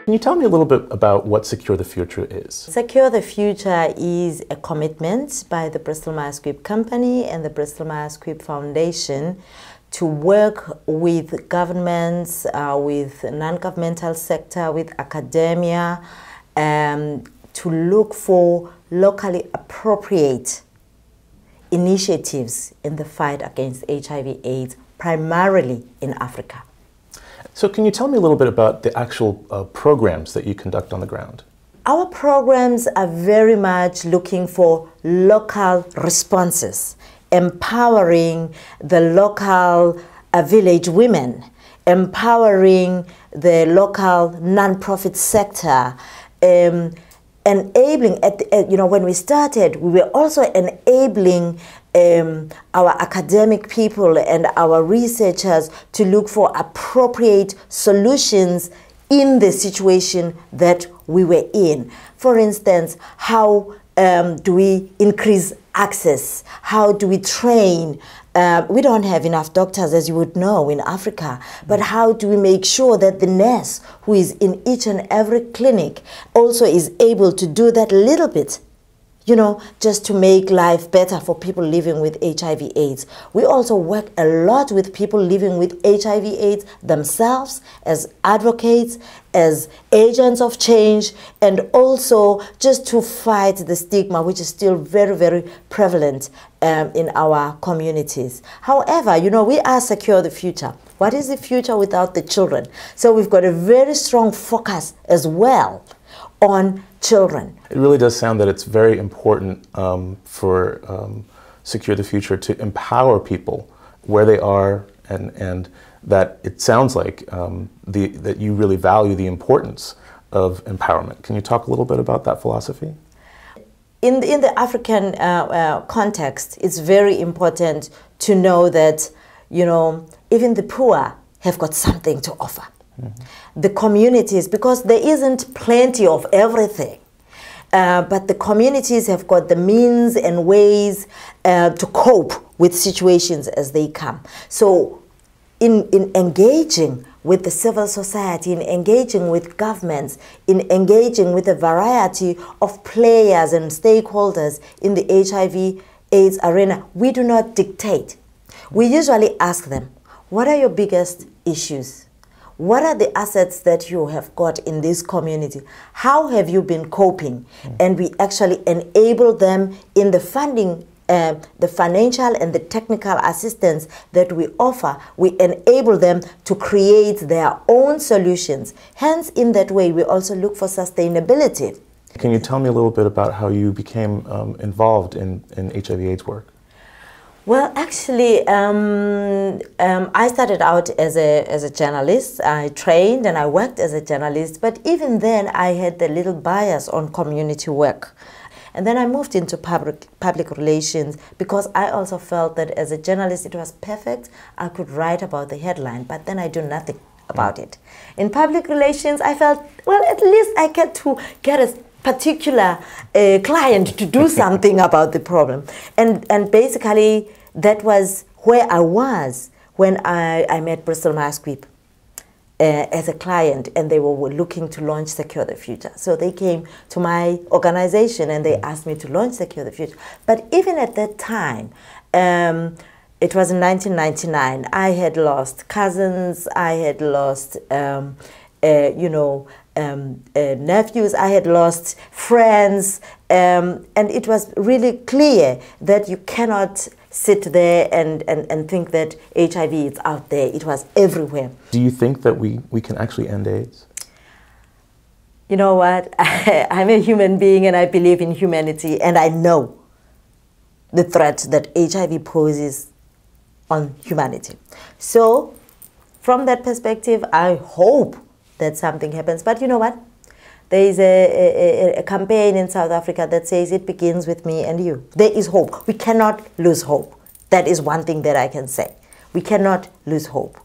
Can you tell me a little bit about what Secure the Future is? Secure the Future is a commitment by the Bristol-Myers Squibb Company and the Bristol-Myers Squibb Foundation to work with governments, with non-governmental sector, with academia, to look for locally appropriate initiatives in the fight against HIV/AIDS, primarily in Africa. So can you tell me a little bit about the actual programs that you conduct on the ground? Our programs are very much looking for local responses, empowering the local village women, empowering the local non-profit sector, enabling, when we started, we were also enabling our academic people and our researchers to look for appropriate solutions in the situation that we were in. For instance, how do we increase access? How do we train? We don't have enough doctors, as you would know, in Africa, but how do we make sure that the nurse who is in each and every clinic also is able to do that little bit, just to make life better for people living with HIV/AIDS. We also work a lot with people living with HIV/AIDS themselves as advocates, as agents of change, and also just to fight the stigma, which is still very, very prevalent in our communities. However, we are Secure the Future. What is the future without the children? So we've got a very strong focus as well on children. It really does sound that it's very important for Secure the Future to empower people where they are, and that it sounds like that you really value the importance of empowerment. Can you talk a little bit about that philosophy? In the African context, it's very important to know that, even the poor have got something to offer. Mm-hmm. The communities, because there isn't plenty of everything, but the communities have got the means and ways to cope with situations as they come. So in engaging with the civil society, in engaging with governments, in engaging with a variety of players and stakeholders in the HIV/AIDS arena, we do not dictate. We usually ask them, what are your biggest issues? What are the assets that you have got in this community? How have you been coping? And we actually enable them in the funding, the financial and the technical assistance that we offer. We enable them to create their own solutions. Hence, in that way, we also look for sustainability. Can you tell me a little bit about how you became involved in HIV/AIDS work? Well, actually, I started out as a journalist. I trained and I worked as a journalist, but even then I had a little bias on community work. And then I moved into public relations because I also felt that as a journalist it was perfect. I could write about the headline, but then I do nothing about it. In public relations, I felt, well, at least I get to get a particular client to do something about the problem. And basically that was where I was when I met Bristol-Myers Squibb as a client, and they were looking to launch Secure the Future. So they came to my organization and they asked me to launch Secure the Future. But even at that time, it was in 1999, I had lost cousins, I had lost nephews, I had lost friends, and it was really clear that you cannot sit there and think that HIV is out there. It was everywhere. Do you think that we can actually end AIDS? You know what? I'm a human being and I believe in humanity, and I know the threat that HIV poses on humanity. So from that perspective, I hope that something happens. But you know what? There is a campaign in South Africa that says it begins with me and you. There is hope. We cannot lose hope. That is one thing that I can say. We cannot lose hope.